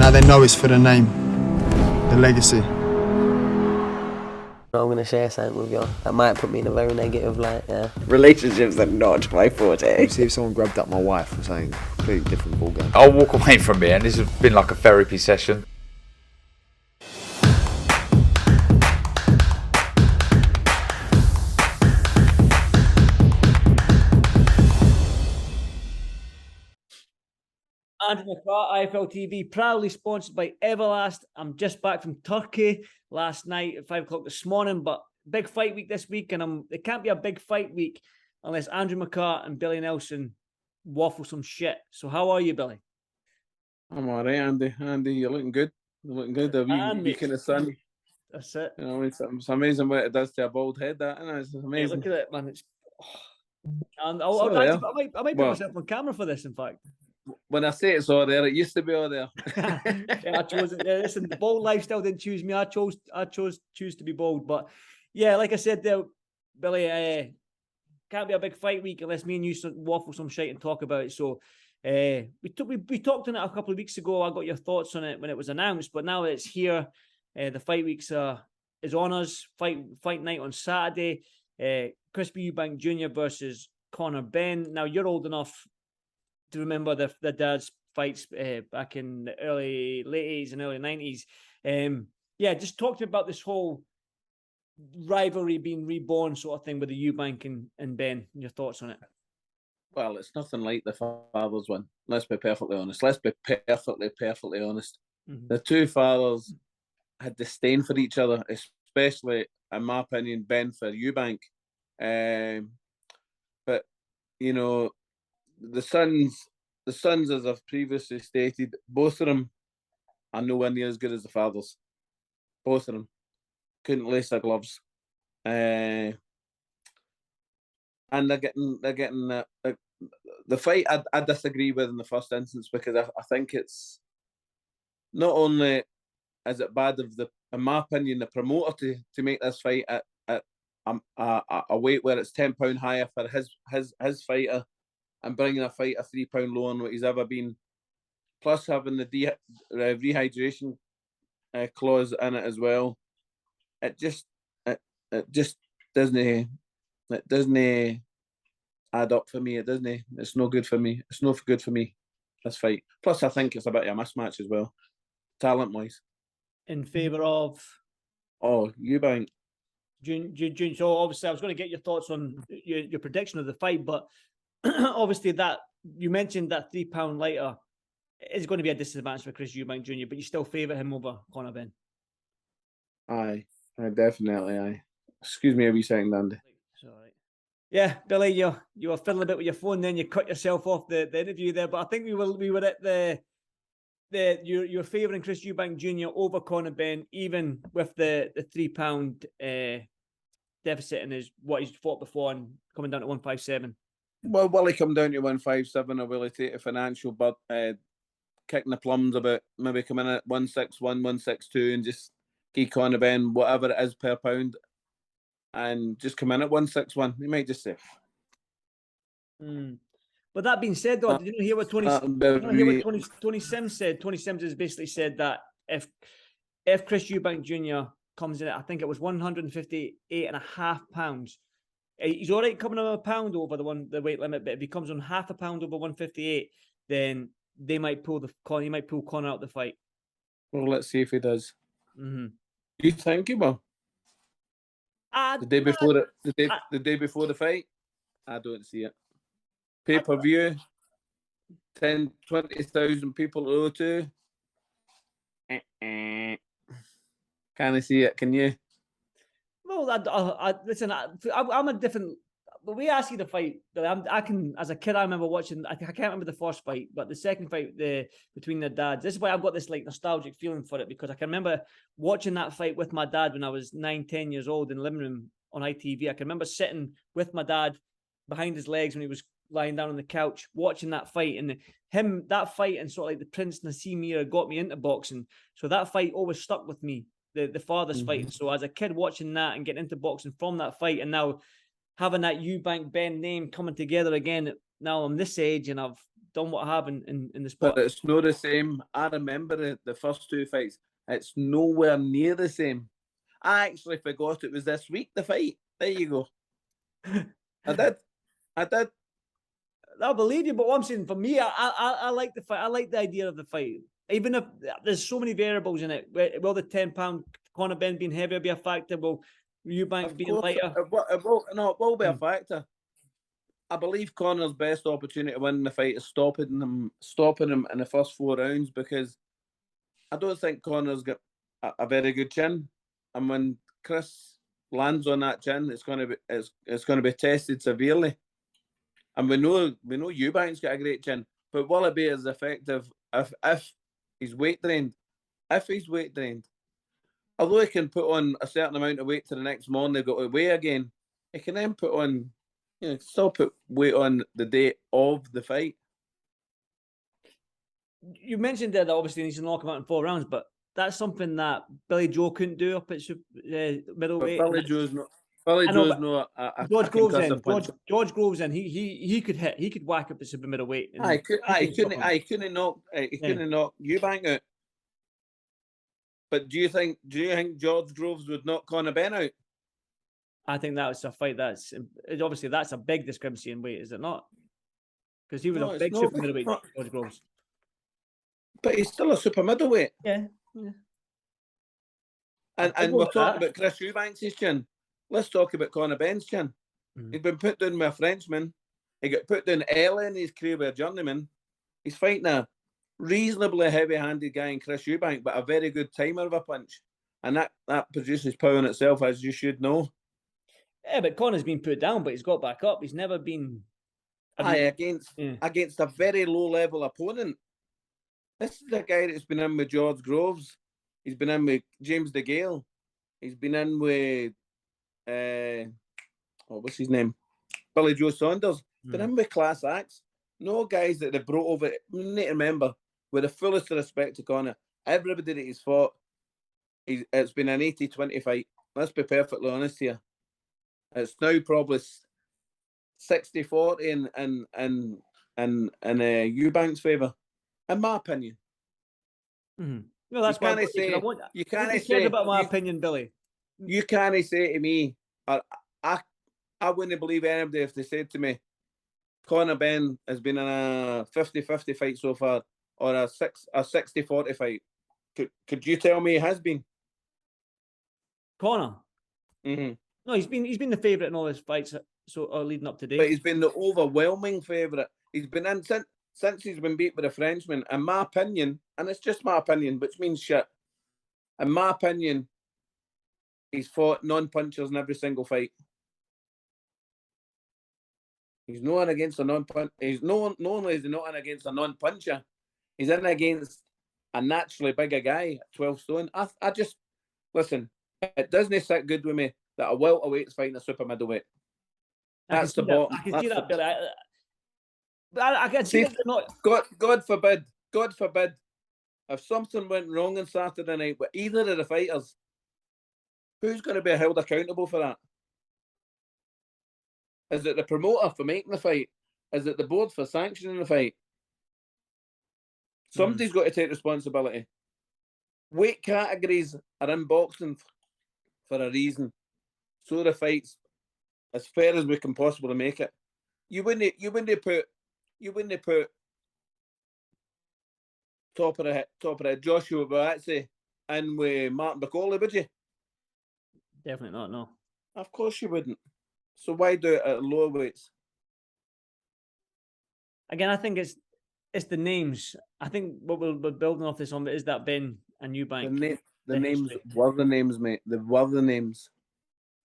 now they know it's for the name, the legacy. I'm going to share something with you that might put me in a very negative light, yeah. Relationships are not my forte. See if someone grabbed up my wife or something, completely different ballgame. I'll walk away from it, and this has been like a therapy session. Andrew McCART, IFL TV, proudly sponsored by Everlast. I'm just back from Turkey last night at 5 o'clock this morning, but big fight week this week, and it can't be a big fight week unless Andrew McCART and Billy Nelson waffle some shit. So how are you, Billy? I'm all right, Andy. Andy, you're looking good. You're looking good. A week in the sun. That's it. You know, it's amazing what it does to a bald head, that, isn't it? It's amazing. Hey, look at it, man. It's... And I might put myself on camera for this, in fact. When I say it's all there, it used to be all there. Yeah, I chose it. Listen, the bold lifestyle didn't choose me. I chose to be bold. But yeah, like I said there, Billy, can't be a big fight week unless me and you waffle some shit and talk about it. So we talked on it a couple of weeks ago. I got your thoughts on it when it was announced, but now it's here. The fight weeks is on us. Fight night on Saturday. Crispy Eubank Jr. versus Conor Benn. Now you're old enough to remember the dad's fights back in the late 80s and early 90s. Yeah, just talk to me about this whole rivalry being reborn sort of thing with the Eubank and Benn, and your thoughts on it. Well, it's nothing like the fathers one. Let's be perfectly honest. Perfectly honest. Mm-hmm. The two fathers had disdain for each other, especially, in my opinion, Benn for Eubank. But, you know, the sons, as I've previously stated, both of them are nowhere near as good as the fathers. Both of them couldn't lace their gloves, and they're getting the fight. I disagree with in the first instance, because I think it's not only is it bad of in my opinion, the promoter to make this fight at a weight where it's £10 higher for his fighter, and bringing a fight a £3 lower than what he's ever been, plus having the rehydration clause in it as well. It just doesn't add up for me. It doesn't. It's no good for me. It's no good for me, this fight. Plus, I think it's a bit of a mismatch as well, talent wise. In favour of Eubank. June. So obviously, I was going to get your thoughts on your prediction of the fight, but obviously that you mentioned that £3 lighter is going to be a disadvantage for Chris Eubank Jr., but you still favour him over Conor Benn. Aye, definitely. Aye. Excuse me a wee second, Andy. Sorry. Yeah, Billy, you were fiddling a bit with your phone, then you cut yourself off the interview there. But I think we were at you're favouring Chris Eubank Jr. over Conor Benn, even with the £3 deficit in what he's fought before and coming down to 157. Well, will he come down to 157, or will he take a financial kicking the plums about maybe coming in at 161, 162 and just keep Conor Benn whatever it is per pound and just come in at 161? He might just say. But that being said, though, did you hear what Tony Sims said? Tony Sims has basically said that if Chris Eubank Jr. comes in at, I think it was £158.5, he's all right coming on a pound over the weight limit, but if he comes on half a pound over 158, then he might pull Conor out the fight. Well, let's see if he does. Mm-hmm. Do you think he will? The day before the fight? I don't see it. Pay-per-view, 10, 20,000 people to go to. Can I see it? Can you? Well, listen, I'm a different. But we ask you to fight. I can, as a kid, I remember watching. I can't remember the first fight, but the second fight, between their dads. This is why I've got this like nostalgic feeling for it, because I can remember watching that fight with my dad when I was 9, 10 years old in the living room on ITV. I can remember sitting with my dad behind his legs when he was lying down on the couch watching that fight, and that fight and sort of like the Prince Nassim era got me into boxing. So that fight always stuck with me, the father's fight. And so as a kid watching that and getting into boxing from that fight, and now having that Eubank Benn name coming together again, now I'm this age and I've done what I have in the But sport. it's not the same. I remember the first two fights. It's nowhere near the same. I actually forgot it was this week, the fight. There you go. I did. I believe you, but what I'm saying, for me, I like the fight. I like the idea of the fight. Even if there's so many variables in it. Will the £10 Conor Ben being heavier be a factor? Will EUBANK Of being course, lighter? it will be a factor. I believe Conor's best opportunity to win the fight is stopping him in the first 4 rounds, because I don't think Conor's got a very good chin, and when Chris lands on that chin, it's going to be tested severely. And we know Eubank's got a great chin, but will it be as effective if he's weight drained? If he's weight drained, although he can put on a certain amount of weight to the next morning, they've got to weigh again. He can then put on, still put weight on the day of the fight. You mentioned there that obviously he needs to knock him out in 4 rounds, but that's something that Billy Joe couldn't do up at middleweight. But Billy Joe's not. Billy Joe's not a George Groves in. punch. George Groves in. He could hit. He could whack up the super middleweight. He couldn't knock Eubank out. But do you think George Groves would knock Conor Ben out? I think that was a fight that's obviously that's a big discrepancy in weight, is it not? Because he was a big super middleweight, George Groves. But he's still a super middleweight. Yeah. And we're talking about Chris Eubanks' chin. Let's talk about Conor Ben's chin. He's been put down with a Frenchman. He got put down early in his career with a journeyman. He's fighting a reasonably heavy-handed guy in Chris Eubank, but a very good timer of a punch. And that produces power in itself, as you should know. Yeah, but Conor's been put down, but he's got back up. He's never been against a very low-level opponent. This is a guy that's been in with George Groves. He's been in with James DeGale. He's been in with what's his name? Billy Joe Saunders. Been in with class acts. No guys that they brought over. You need to remember, with the fullest respect to Conor, everybody that he's fought, it's been an 80-20 fight. Let's be perfectly honest here. It's now probably 60-40 in Eubank's favour, in my opinion. No, that's why you can't say about my opinion, Billy. You can't say to me, I wouldn't believe anybody if they said to me, Conor Ben has been in a 50-50 fight so far, or a 60-40 fight. Could you tell me he has been? Conor? No, he's been the favourite in all his fights leading up to date. But he's been the overwhelming favourite. He's been in since he's been beat by the Frenchman. In my opinion, and it's just my opinion, which means shit. In my opinion, he's fought non-punchers in every single fight. He's no one against a non-punch. Not only is he not in against a non-puncher, he's in against a naturally bigger guy at 12 stone. I just listen. It doesn't sit good with me that a welterweight's fighting a super middleweight. That's the bottom. I can see that, Billy. I can see that they're not. God forbid, if something went wrong on Saturday night with either of the fighters, who's going to be held accountable for that? Is it the promoter for making the fight? Is it the board for sanctioning the fight? Somebody's got to take responsibility. Weight categories are in boxing for a reason. So the fights as fair as we can possibly make it. You wouldn't put top of the Joshua Buatsi in with Martin Bacoli, would you? Definitely not. No. Of course you wouldn't. So why do it at lower weights? Again, I think it's the names. I think what we're building off this on is that BENN and EUBANK. The names were the names, mate. They were the names.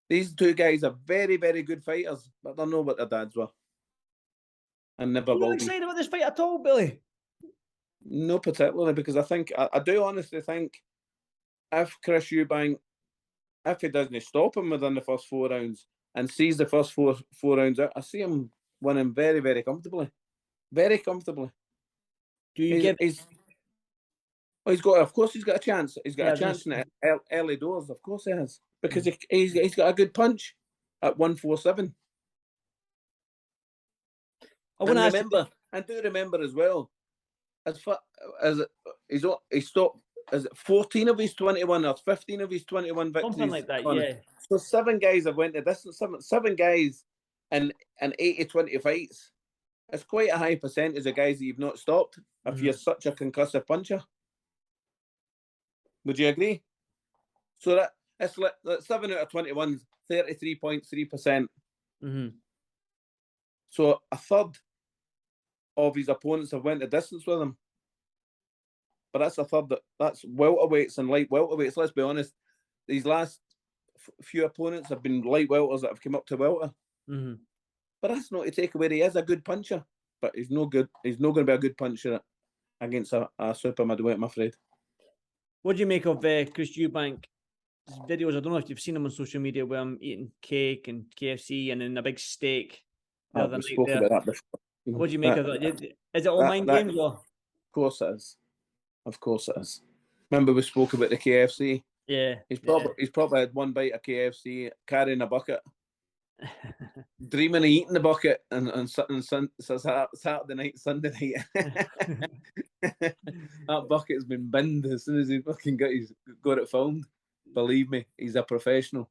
These two guys are very, very good fighters, but I don't know what their dads were. And never will be. Are you excited about this fight at all, Billy? No, particularly, because I do honestly think if Chris Eubank, if he doesn't stop him within the first 4 rounds and sees the first four rounds out, I see him winning very, very comfortably. Very comfortably. Do you give? Of course he's got a chance. He's got a chance in the early doors. Of course he has. Because he's got a good punch at 147. I want to remember, And do remember as well, as far as he stopped, is it 14 of his 21 or 15 of his 21 victories? Something like that, Connor? yeah. So 7 guys have went the distance. Seven guys in 80-20 fights. It's quite a high percentage of guys that you've not stopped if you're such a concussive puncher. Would you agree? So that's like 7 out of 21, 33.3%. So a third of his opponents have went the distance with him. But that's a third. That's welterweights and light welterweights. Let's be honest. These last few opponents have been light welters that have come up to welter. But that's not to take away he is a good puncher. But he's no good. He's not going to be a good puncher against a super middleweight, I'm afraid. What do you make of Chris Eubank videos? I don't know if you've seen him on social media where I'm eating cake and KFC and then a big steak. I've spoken about that before. What do you make of that? Is it all mind games? Or? Of course it is. Of course it is. Remember we spoke about the KFC? Yeah. He's probably had one bite of KFC, carrying a bucket, dreaming of eating the bucket, and Saturday night, Sunday night. That bucket's been binned as soon as he fucking got it filmed. Believe me, he's a professional.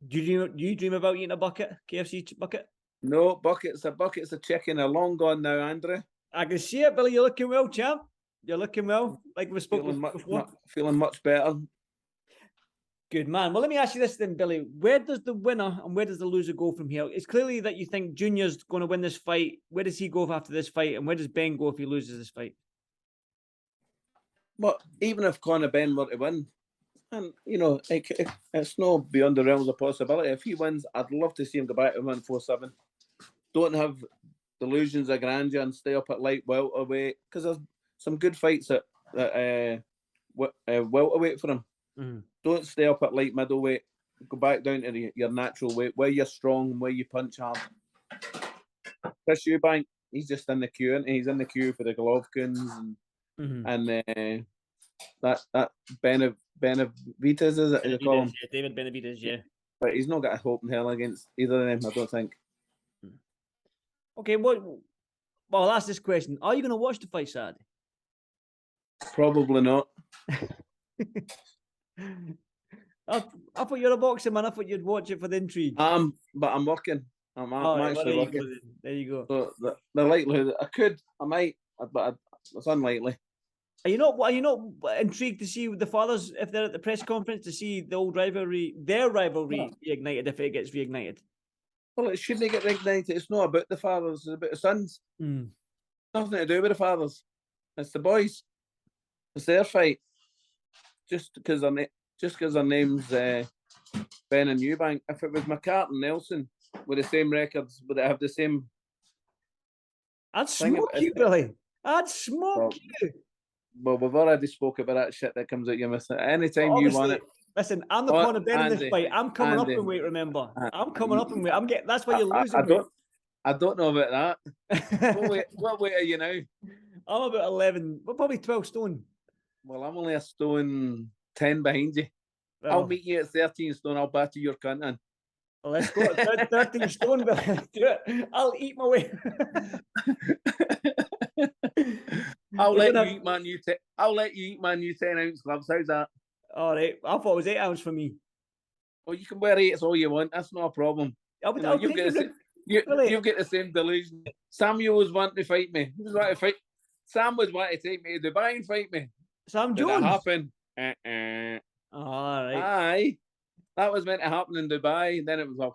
Do you dream about eating a bucket, KFC bucket? No, buckets of chicken are long gone now, Andrew. I can see it, Billy. You're looking well, champ. You're looking well. Like we spoke before. Feeling much better. Good man. Well, let me ask you this then, Billy. Where does the winner and where does the loser go from here? It's clearly that you think Junior's going to win this fight. Where does he go after this fight? And where does Ben go if he loses this fight? Well, even if Conor Benn were to win, and it's not beyond the realms of possibility. If he wins, I'd love to see him go back and win 4-7. Don't have delusions of grandeur and stay up at light welterweight, because there's some good fights at welterweight for him. Don't stay up at light middleweight. Go back down to your natural weight, where you're strong, where you punch hard. Chris Eubank, he's just in the queue, and he's in the queue for the Golovkins and that Benavides, is it? You call him? David Benavides, yeah. But he's not got a hope in hell against either of them, I don't think. Okay, well, I'll ask this question. Are you going to watch the fight Saturday? Probably not. I thought you're a boxer, man. I thought you'd watch it for the intrigue. But I'm working. I'm actually working. There you go. So the likelihood I might, but it's unlikely. Are you not intrigued to see the fathers, if they're at the press conference, to see the old rivalry, their rivalry reignited if it gets reignited? Well, it shouldn't get reignited. It's not about the fathers, it's about the sons. Nothing to do with the fathers. It's the boys. It's their fight. Just because their names Ben and Eubank. If it was McCART and Nelson with the same records, would it have the same? I'd smoke you, Billy. I'd smoke you. Well, we've already spoke about that shit that comes out your mouth. Anytime you want it. Listen, I'm the Conor Ben in this fight. I'm coming up in weight, remember. I'm coming up in weight. That's why you're losing weight. I don't know about that. What weight are you now? I'm about 11. We're probably 12 stone. Well, I'm only a stone 10 behind you. Well, I'll meet you at 13 stone. I'll batter your cunt in. Well, let's go at 13 stone, Billy. Do it. I'll eat my way. I'll let you eat my new 10-ounce gloves. How's that? All right. I thought it was 8 ounce for me. Well, you can wear 8. It's all you want. That's not a problem. You'll get the same delusion. Samuel was wanting to fight me. He was wanting to fight. Sam was wanting to take me to Dubai and fight me. Sam Jones. Did it happen? All right. Aye. That was meant to happen in Dubai. Then it was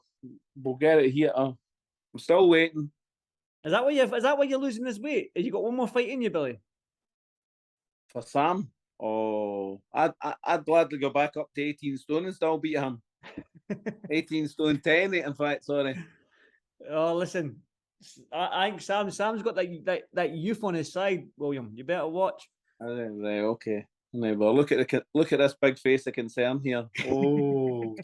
we'll get it here. I'm still waiting. Is that why you're losing this weight? Have you got one more fight in you, Billy? For Sam? Oh, I'd gladly go back up to 18 stone and still beat him. 18 stone 10, in fact, sorry. Oh, listen. I think Sam's got that youth on his side, William. You better watch. Right, okay. Right, well, look at this big face of concern here. Oh.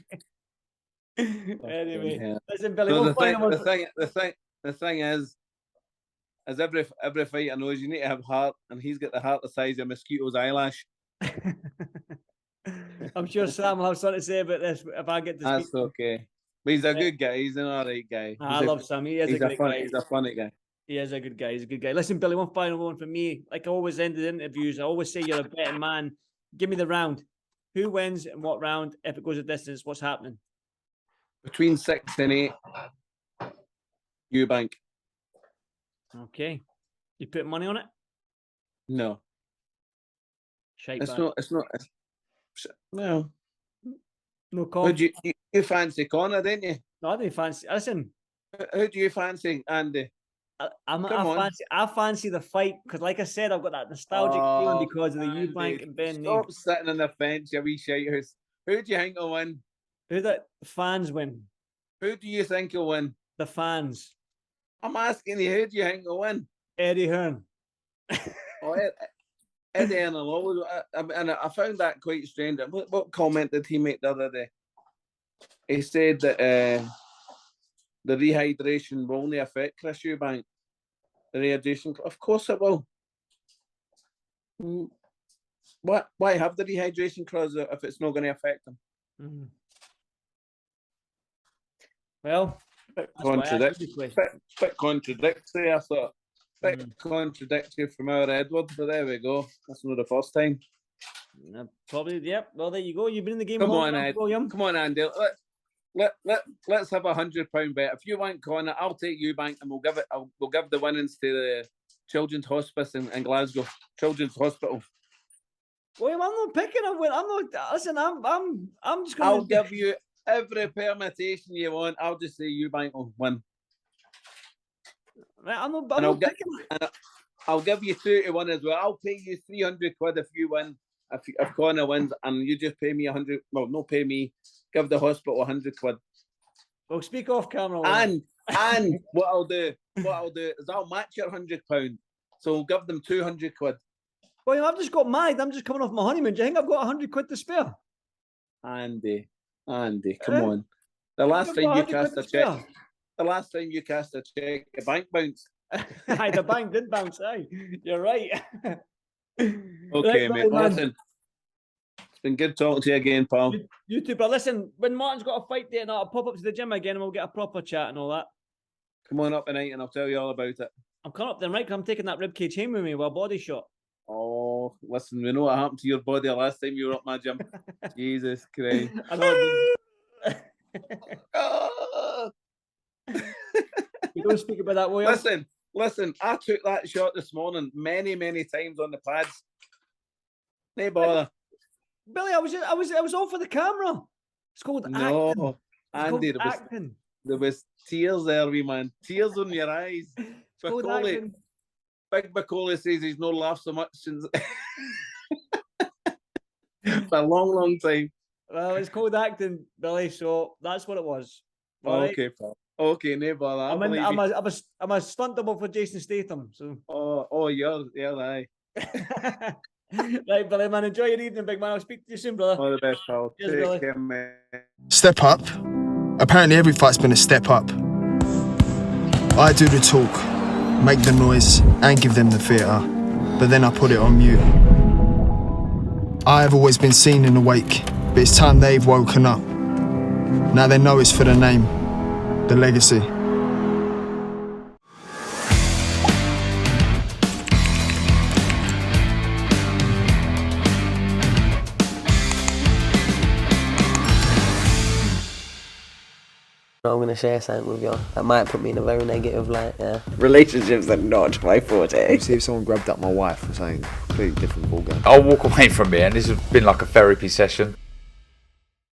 Anyway, listen, Billy. So the thing is every fighter knows you need to have heart, and he's got the heart the size of a mosquito's eyelash. I'm sure Sam will have something to say about this if I get to speak. That's okay. But he's a good guy. He's an alright guy. I love Sam. He is a great guy. He's a funny guy. He is a good guy. He's a good guy. Listen, Billy, one final one from me. Like I always end the interviews, I always say you're a betting man. Give me the round. Who wins and what round? If it goes a distance, what's happening? Between 6 and 8, EUBANK. Okay. You put money on it? No, Shite it's bag. not. It's not. No. No Who call. do you fancy Connor, didn't you? No, I didn't fancy. Listen, Who do you fancy, Andy? Come on. I fancy the fight because, like I said, I've got that nostalgic feeling because of the Andy, EUBANK and BENN. Stop sitting on the fence, you wee shitehouse. Who do you think will win? Who the fans win? Who do you think will win? The fans. I'm asking you, who do you think will win? Eddie Hearn. Oh, Eddie and I found that quite strange. What comment did he make the other day? He said that the rehydration will only affect Chris Eubank. The rehydration, of course it will. Why have the rehydration clause if it's not going to affect him? Mm. Well, Bit contradictory, I thought. Bit contradictory from our Edward, but there we go. That's not the first time. Probably, yep. Well, there you go. You've been in the game. Come long on, enough, Ed. William. Come on, Andy. Let's have £100 bet. If you want Connor, I'll take EUBANK and we'll give the winnings to the Children's Hospice in Glasgow. Children's Hospital. William, I'm not picking. I'm not. Listen, I'm just going. I'll give you every permutation you want. I'll just say EUBANK will win. Right, I'm not picking. I'll give you 2 to 1 as well. I'll pay you 300 quid if you win. If Connor wins, and you just pay me 100. Well, no, pay me. Give the hospital 100 quid. Well, speak off camera. William. And what I'll do is I'll match your £100. So we'll give them 200 quid. William, I've just got married. I'm just coming off my honeymoon. Do you think I've got 100 quid to spare? Andy, come on. The last time you cast a check, the bank bounced. Aye, the bank did bounce. Aye, you're right. Okay, right, mate. man. Listen, it's been good talking to you again, pal. You too, but listen, when Martin's got a fight date, I'll pop up to the gym again and we'll get a proper chat and all that. Come on up tonight and I'll tell you all about it. I'm coming up then, right? 'Cause I'm taking that ribcage home with me while body shot. Oh, listen, we know what happened to your body last time you were up my gym. Jesus Christ. I know. You don't speak about that, William. Listen, I took that shot this morning many times on the pads. No bother. Billy, I was all for the camera. It's called acting. No, Andy, there was tears there, wee man. Tears on your eyes. It's called acting. Big Macaulay says he's not laughed so much since for a long time. Well, it's called acting, Billy, so that's what it was. Okay, pal. Okay, no bother. I'm a stunt double for Jason Statham. So. You're aye. Right, Billy, man. Enjoy your evening, big man. I'll speak to you soon, brother. All the best, pal. Cheers, Take Billy. care, mate. Step up. Apparently every fight's been a step up. I do the talk, make the noise, and give them the theatre, but then I put it on mute. I have always been seen in the wake, but it's time they've woken up. Now they know it's for the name, the legacy. I'm going to share something with you. That might put me in a very negative light, yeah. Relationships are not my forte. See if someone grabbed up my wife or something. Completely different ballgame. I'll walk away from it, and this has been like a therapy session.